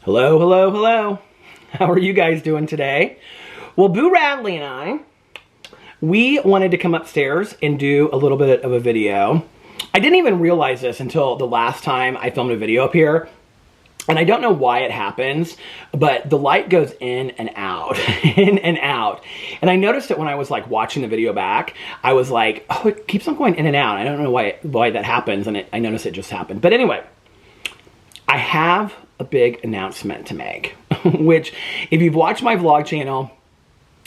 Hello, hello, hello. How are you guys doing today? Well, Boo Radley and I, we wanted to come upstairs and do a little bit of a video. I didn't even realize this until the last time I filmed a video up here. And I don't know why it happens, but the light goes in and out, in and out. And I noticed it when I was like watching the video back. I was like, oh, it keeps on going in and out. I don't know why that happens, and I noticed it just happened. But anyway, I have a big announcement to make, which if you've watched my vlog channel,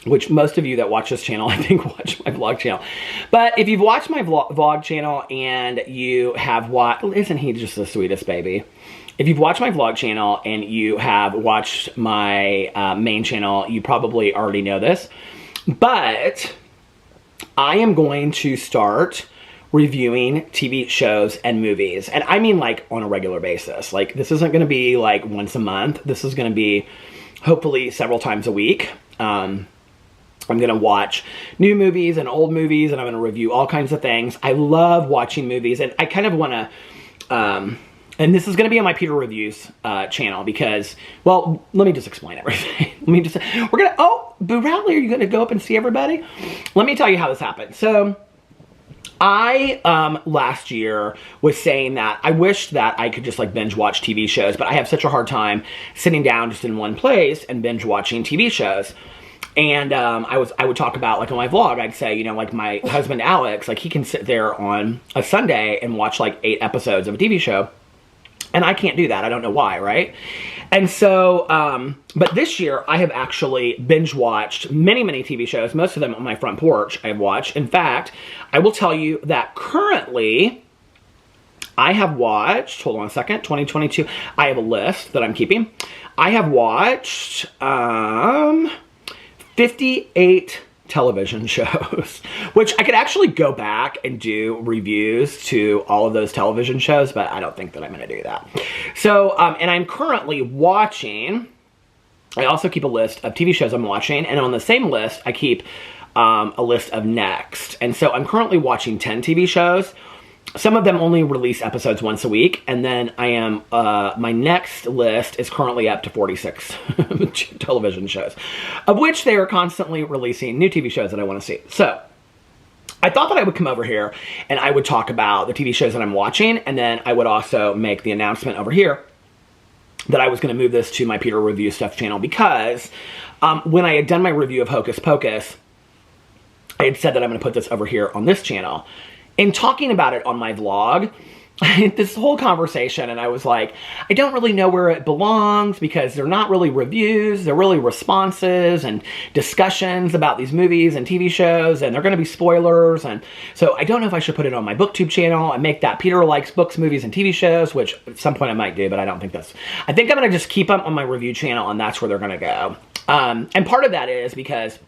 which most of you that watch this channel, I think, watch my vlog channel. But if you've watched my vlog channel and you have watched, isn't he just the sweetest baby? If you've watched my vlog channel and you have watched my main channel, you probably already know this. But I am going to start reviewing TV shows and movies. And I mean like on a regular basis. Like this isn't going to be like once a month. This is going to be hopefully several times a week. I'm going to watch new movies and old movies, and I'm going to review all kinds of things. I love watching movies, and I kind of want to, and this is going to be on my Peter Reviews channel because, well, let me just explain everything. Boo Radley, are you going to go up and see everybody? Let me tell you how this happened. So, I, last year was saying that I wished that I could just like binge watch TV shows, but I have such a hard time sitting down just in one place and binge watching TV shows. And I would talk about, like on my vlog, I'd say, you know, like my husband Alex, like he can sit there on a Sunday and watch like 8 episodes of a TV show. And I can't do that. I don't know why, right? And so, but this year I have actually binge watched many, many TV shows, most of them on my front porch I have watched. In fact, I will tell you that currently I have watched, hold on a second, 2022, I have a list that I'm keeping. I have watched 58 television shows, which I could actually go back and do reviews to all of those television shows, but I don't think that I'm going to do that. So, and I'm currently watching, I also keep a list of TV shows I'm watching, and on the same list, I keep a list of next. And so I'm currently watching 10 TV shows. Some of them only release episodes once a week, and then I am, my next list is currently up to 46 television shows, of which they are constantly releasing new TV shows that I want to see. So, I thought that I would come over here, and I would talk about the TV shows that I'm watching, and then I would also make the announcement over here that I was going to move this to my Peter Review Stuff channel, because when I had done my review of Hocus Pocus, I had said that I'm going to put this over here on this channel. In talking about it on my vlog, this whole conversation, and I was like, I don't really know where it belongs because they're not really reviews, they're really responses and discussions about these movies and TV shows, and they're going to be spoilers, and so I don't know if I should put it on my BookTube channel and make that Peter Likes Books, Movies, and TV Shows, which at some point I might do, but I don't think that's, I think I'm going to just keep them on my review channel, and that's where they're going to go. And part of that is because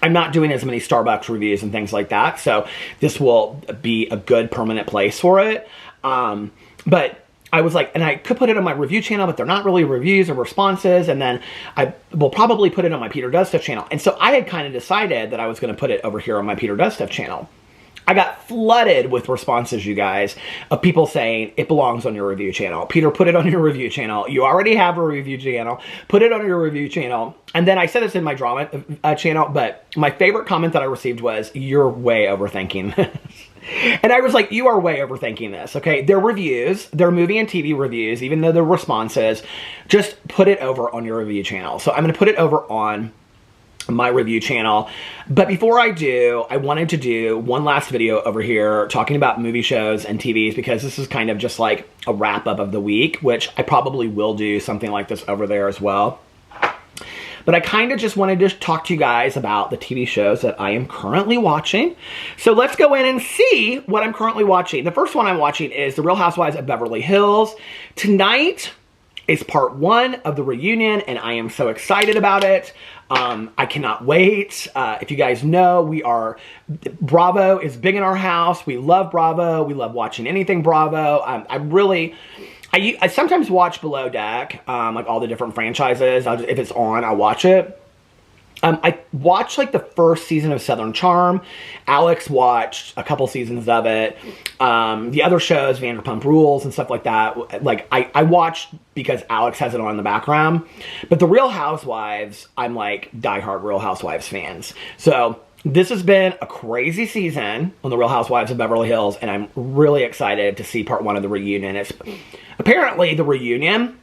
I'm not doing as many Starbucks reviews and things like that, so this will be a good permanent place for it. But I was like, and I could put it on my review channel, but they're not really reviews or responses, and then I will probably put it on my Peter Does Stuff channel. And so I had kind of decided that I was going to put it over here on my Peter Does Stuff channel. I got flooded with responses, you guys, of people saying, it belongs on your review channel. Peter, put it on your review channel. You already have a review channel. Put it on your review channel. And then I said this in my drama channel, but my favorite comment that I received was, you're way overthinking this. And I was like, you are way overthinking this, okay? They're reviews. They're movie and TV reviews, even though they're responses. Just put it over on your review channel. So I'm going to put it over on my review channel. But before I do, I wanted to do one last video over here talking about movie shows and TVs, because this is kind of just like a wrap up of the week, which I probably will do something like this over there as well. But I kind of just wanted to talk to you guys about the TV shows that I am currently watching. So let's go in and see what I'm currently watching. The first one I'm watching is The Real Housewives of Beverly Hills. Tonight is part 1 of the reunion, and I am so excited about it. I cannot wait. If you guys know, Bravo is big in our house. We love Bravo. We love watching anything Bravo. I sometimes watch Below Deck, like all the different franchises. If it's on, I'll watch it. I watched like the first season of Southern Charm. Alex watched a couple seasons of it. The other shows, Vanderpump Rules and stuff like that, like I watched because Alex has it on in the background. But the Real Housewives, I'm like diehard Real Housewives fans. So this has been a crazy season on the Real Housewives of Beverly Hills, and I'm really excited to see part 1 of the reunion. It's apparently the reunion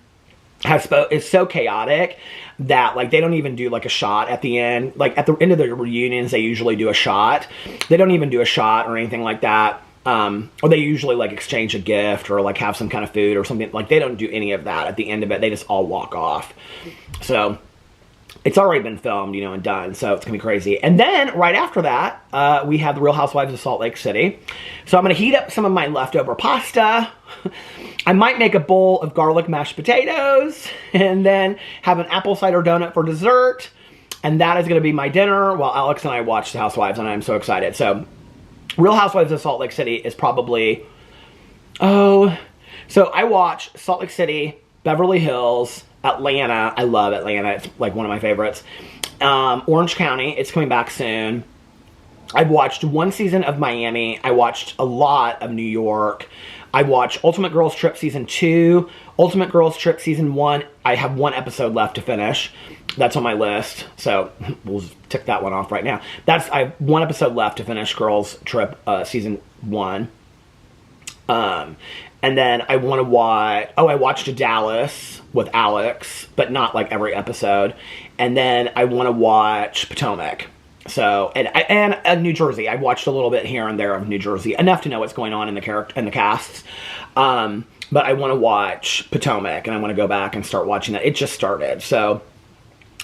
is so chaotic that like they don't even do like a shot at the end. Like at the end of the reunions, they usually do a shot. They don't even do a shot or anything like that. Or they usually like exchange a gift or like have some kind of food or something. Like they don't do any of that at the end of it. They just all walk off. So it's already been filmed, you know, and done. So it's gonna be crazy. And then right after that, we have the Real Housewives of Salt Lake City. So I'm gonna heat up some of my leftover pasta. I might make a bowl of garlic mashed potatoes and then have an apple cider donut for dessert. And that is going to be my dinner while Alex and I watch The Housewives, and I'm so excited. So Real Housewives of Salt Lake City is probably, so I watch Salt Lake City, Beverly Hills, Atlanta. I love Atlanta. It's like one of my favorites. Orange County. It's coming back soon. I've watched 1 season of Miami. I watched a lot of New York. I watched Ultimate Girls Trip Season 2, Ultimate Girls Trip Season 1. I have 1 episode left to finish. That's on my list, so we'll tick that one off right now. I have 1 episode left to finish Girls Trip Season 1. And then I want to watch, I watched Dallas with Alex, but not like every episode. And then I want to watch Potomac. So, and New Jersey. I watched a little bit here and there of New Jersey, enough to know what's going on in the casts. But I want to watch Potomac, and I want to go back and start watching that. It just started, so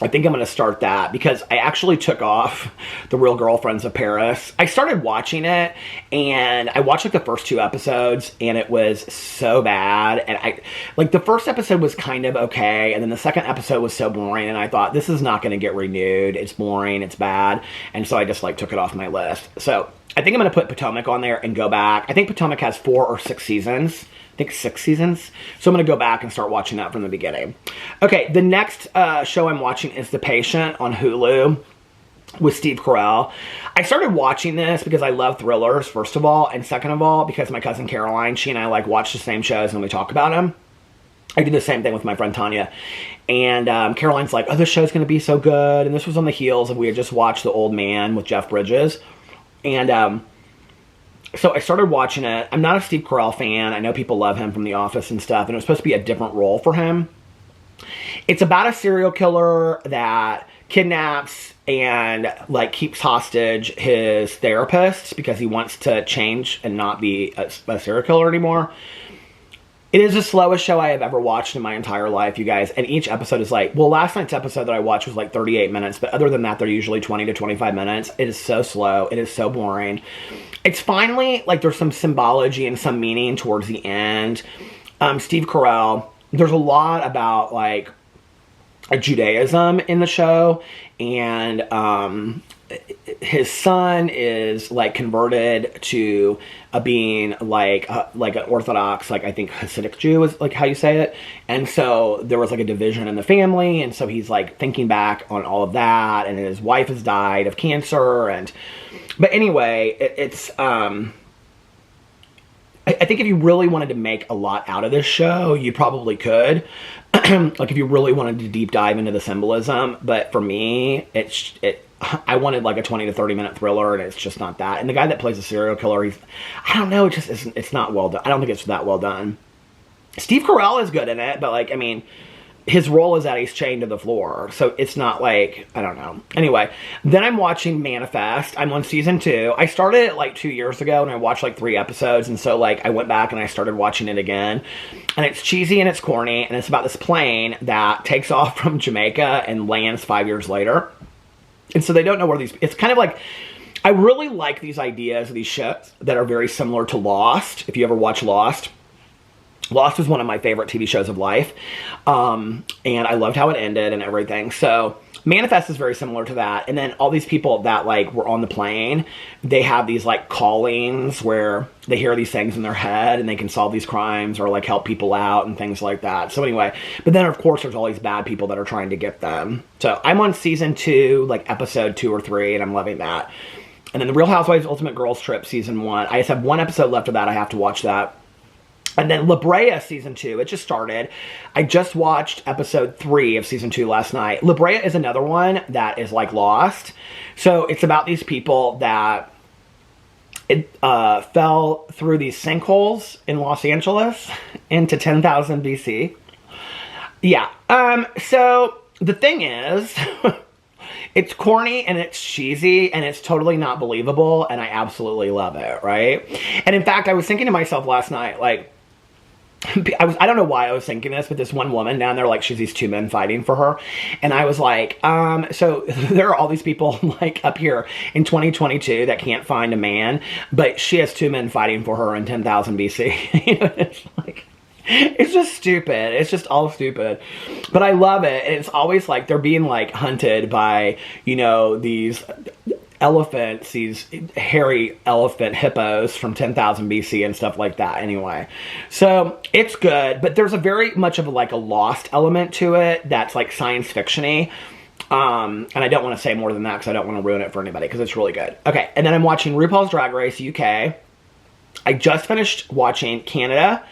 I think I'm going to start that because I actually took off The Real Girlfriends of Paris. I started watching it, and I watched like the first 2 episodes, and it was so bad. And the first episode was kind of okay, and then the second episode was so boring, and I thought, this is not going to get renewed. It's boring, it's bad, and so I just like took it off my list. So I think I'm going to put Potomac on there and go back. I think Potomac has 4 or 6 seasons. I think 6 seasons. So I'm going to go back and start watching that from the beginning. Okay, the next show I'm watching is The Patient on Hulu with Steve Carell. I started watching this because I love thrillers, first of all, and second of all, because my cousin Caroline, she and I like watch the same shows and we talk about them. I do the same thing with my friend Tanya. And Caroline's like, oh, this show's going to be so good. And this was on the heels of we had just watched The Old Man with Jeff Bridges. And so I started watching it. I'm not a Steve Carell fan. I know people love him from The Office and stuff, and it was supposed to be a different role for him. It's about a serial killer that kidnaps and like keeps hostage his therapist because he wants to change and not be a serial killer anymore. It is the slowest show I have ever watched in my entire life, you guys. And each episode is like, well, last night's episode that I watched was like 38 minutes. But other than that, they're usually 20 to 25 minutes. It is so slow. It is so boring. It's finally, like, there's some symbology and some meaning towards the end. Steve Carell, there's a lot about, like, Judaism in the show. And his son is like converted to being like an Orthodox, like I think Hasidic Jew is like how you say it. And so there was like a division in the family, and so he's like thinking back on all of that, and his wife has died of cancer. But anyway, it's I think if you really wanted to make a lot out of this show, you probably could. Like if you really wanted to deep dive into the symbolism. But for me, I wanted like a 20 to 30 minute thriller, and it's just not that. And the guy that plays the serial killer, I don't know, it's not well done. I don't think it's that well done. Steve Carell is good in it, but like, I mean, his role is that he's chained to the floor. So it's not like, I don't know. Anyway, then I'm watching Manifest. I'm on season 2. I started it like 2 years ago, and I watched like 3 episodes. And so like I went back and I started watching it again. And it's cheesy and it's corny. And it's about this plane that takes off from Jamaica and lands 5 years later. And so they don't know where it's kind of like, I really like these ideas of these shows that are very similar to Lost. If you ever watch Lost. Lost is one of my favorite TV shows of life. And I loved how it ended and everything. So Manifest is very similar to that. And then all these people that like were on the plane, they have these like callings where they hear these things in their head and they can solve these crimes or like help people out and things like that. So anyway, but then of course there's all these bad people that are trying to get them. So I'm on season 2, like episode 2 or 3, and I'm loving that. And then the Real Housewives Ultimate Girls Trip season 1. I just have 1 episode left of that. I have to watch that. And then Brea season 2, it just started. I just watched episode 3 of season 2 last night. Brea is another one that is like Lost. So it's about these people that fell through these sinkholes in Los Angeles into 10,000 BC. Yeah. So the thing is, it's corny and it's cheesy and it's totally not believable, and I absolutely love it, right? And in fact, I was thinking to myself last night, like, I don't know why I was thinking this, but this one woman down there, like, she's these 2 men fighting for her. And I was like, so there are all these people, like, up here in 2022 that can't find a man, but she has 2 men fighting for her in 10,000 BC. You know, it's like, it's just stupid. It's just all stupid. But I love it. And it's always like they're being, like, hunted by, you know, these elephants, these hairy elephant hippos from 10,000 BC and stuff like that anyway. So it's good, but there's a very much of like a Lost element to it that's like science fiction-y. And I don't want to say more than that because I don't want to ruin it for anybody because it's really good. Okay, and then I'm watching RuPaul's Drag Race UK. I just finished watching Canada,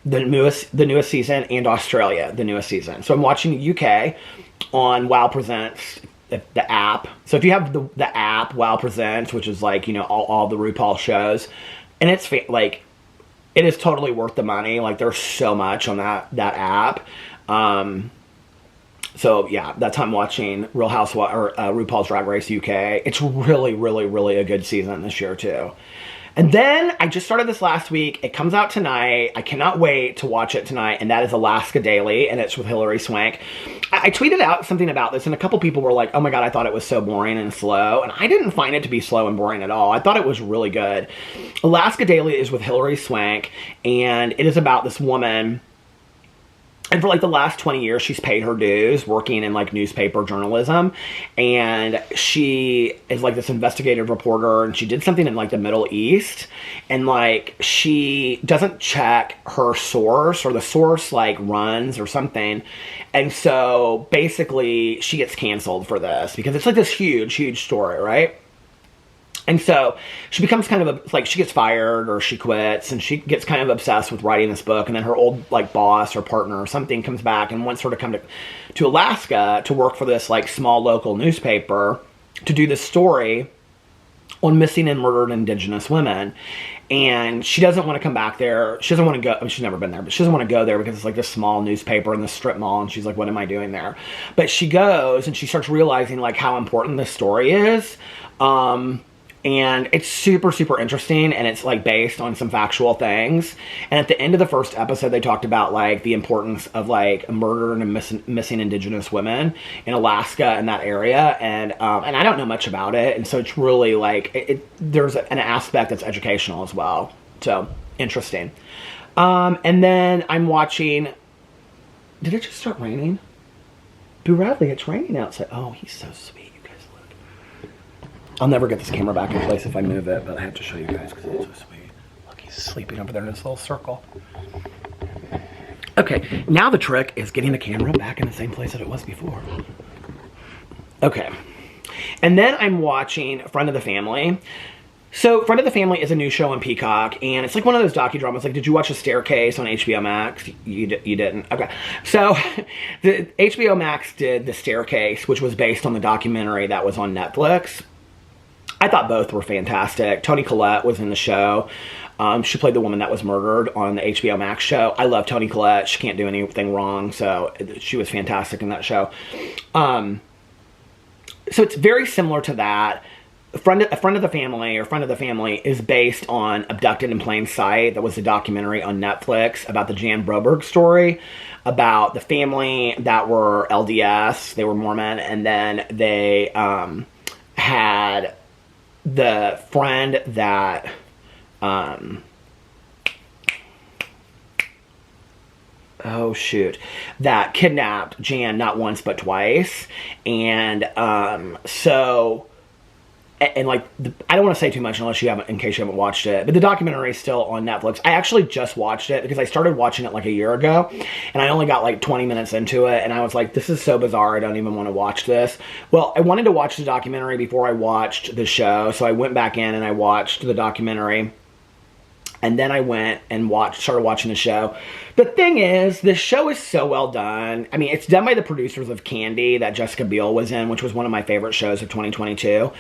the newest season, and Australia, the newest season. So I'm watching UK on Wow Presents, the app. So if you have the app, Wow Presents, which is like, you know, all the RuPaul shows, and it's like, it is totally worth the money. Like, there's so much on that app. So yeah, that's how I'm watching Real Housewives or RuPaul's Drag Race UK. It's really, really, really a good season this year too. And then I just started this last week. It comes out tonight. I cannot wait to watch it tonight. And that is Alaska Daily, and it's with Hilary Swank. I tweeted out something about this, and a couple people were like, oh my God, I thought it was so boring and slow. And I didn't find it to be slow and boring at all. I thought it was really good. Alaska Daily is with Hilary Swank, and it is about this woman. And for like the last 20 years, she's paid her dues working in like newspaper journalism. And she is like this investigative reporter, and she did something in like the Middle East. And like, she doesn't check her source, or the source like runs or something. And so basically she gets canceled for this because it's like this huge, huge story, right? And so she becomes kind of like, she gets fired or she quits, and she gets kind of obsessed with writing this book. And then her old like boss or partner or something comes back and wants her to come to Alaska to work for this like small local newspaper to do this story on missing and murdered Indigenous women. And she doesn't want to come back there. She doesn't want to go. I mean, she's never been there, but she doesn't want to go there because it's like this small newspaper in the strip mall. And she's like, what am I doing there? But she goes, and she starts realizing like how important this story is. And it's super, super interesting, and it's like based on some factual things. And at the end of the first episode, they talked about like the importance of like murdered and missing Indigenous women in Alaska and that area. And I don't know much about it, and so it's really like there's an aspect that's educational as well. So interesting. And then I'm watching. Did it just start raining? Boo Radley, it's raining outside. Oh, he's so sweet. I'll never get this camera back in place if I move it, but I have to show you guys because it's so sweet. Look, he's sleeping over there in this little circle. Okay, now the trick is getting the camera back in the same place that it was before. Okay, and then I'm watching Friend of the Family. So Friend of the Family is a new show on Peacock, and it's like one of those docudramas. Like, did you watch The Staircase on HBO Max? You didn't? Okay. So the HBO Max did The Staircase, which was based on the documentary that was on Netflix. I thought both were fantastic. Toni Collette was in the show. She played the woman that was murdered on the HBO Max show. I love Toni Collette. She can't do anything wrong, so she was fantastic in that show. So it's very similar to that. A Friend of the Family is based on Abducted in Plain Sight. That was a documentary on Netflix about the Jan Broberg story, about the family that were LDS. They were Mormon, and then they had the friend that oh shoot, that kidnapped Jan not once but twice. And so, and like, I don't want to say too much unless you haven't, in case you haven't watched it, but the documentary is still on Netflix. I actually just watched it because I started watching it like a year ago, and I only got like 20 minutes into it, and I was like, this is so bizarre, I don't even want to watch this. Well, I wanted to watch the documentary before I watched the show, so I went back in and I watched the documentary. And then I went and started watching the show. The thing is, this show is so well done. I mean, it's done by the producers of Candy that Jessica Biel was in, which was one of my favorite shows of 2022.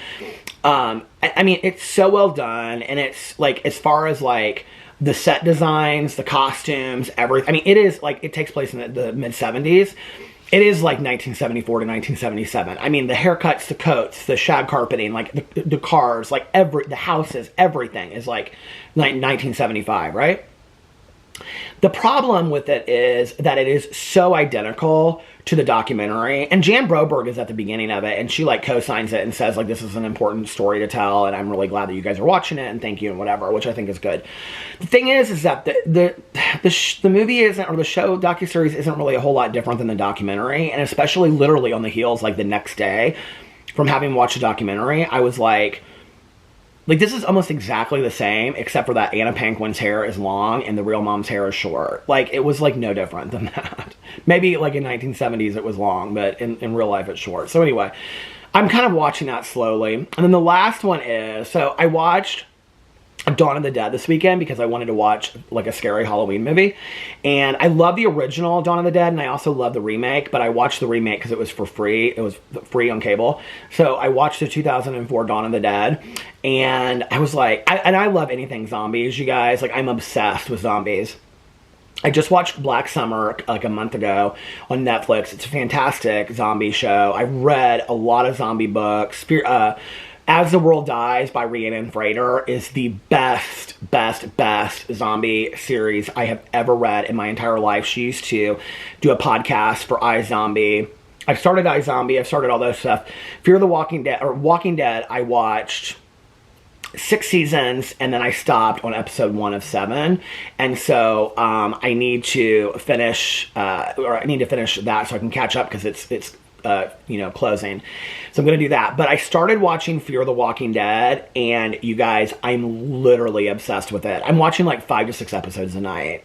I mean, it's so well done. And it's like, as far as like the set designs, the costumes, everything. I mean, it is like, it takes place in the mid-70s. It is like 1974 to 1977. I mean, the haircuts, the coats, the shag carpeting, like the cars, like the houses, everything is like 1975, right? The problem with it is that it is so identical to the documentary, and Jan Broberg is at the beginning of it, and she like co-signs it and says like, this is an important story to tell, and I'm really glad that you guys are watching it, and thank you, and whatever, which I think is good. The thing is that the movie isn't, or the show docuseries isn't really a whole lot different than the documentary, and especially literally on the heels, like the next day from having watched the documentary, I was like, this is almost exactly the same, except for that Anna Paquin's hair is long and the real mom's hair is short. Like, it was like no different than that. Maybe like in 1970s it was long, but in real life it's short. So anyway, I'm kind of watching that slowly. And then the last one is, so I watched Dawn of the Dead this weekend because I wanted to watch like a scary Halloween movie, and I love the original Dawn of the Dead, and I also love the remake, but I watched the remake because it was for free. It was free on cable, so I watched the 2004 Dawn of the Dead, and I was like, I love anything zombies, you guys. Like, I'm obsessed with zombies. I just watched Black Summer like a month ago on Netflix. It's a fantastic zombie show. I've read a lot of zombie books. As the World Dies by Rhiannon Frater is the best zombie series I have ever read in my entire life. She used to do a podcast for iZombie. I've started iZombie. I've started all those stuff. Fear the Walking Dead, or Walking Dead, I watched 6 seasons, and then I stopped on episode 1 of 7. And so I need to finish, that so I can catch up, because it's closing. So I'm going to do that. But I started watching Fear the Walking Dead, and you guys, I'm literally obsessed with it. I'm watching like 5 to 6 episodes a night.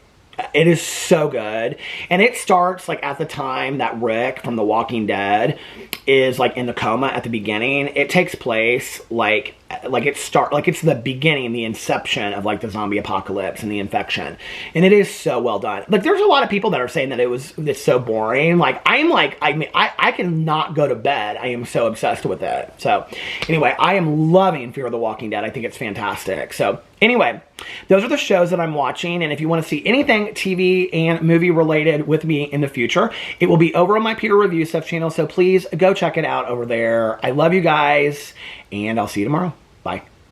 It is so good. And it starts like at the time that Rick from The Walking Dead is like in the coma at the beginning. It takes place like it's the beginning, the inception of like the zombie apocalypse and the infection. And it is so well done. Like, there's a lot of people that are saying that it's so boring. I cannot go to bed. I am so obsessed with it. So anyway, I am loving Fear of the Walking Dead. I think it's fantastic. So anyway, those are the shows that I'm watching, and if you want to see anything TV and movie related with me in the future, it will be over on my Peter Review Stuff channel, so please go check it out over there. I love you guys, and I'll see you tomorrow. Bye.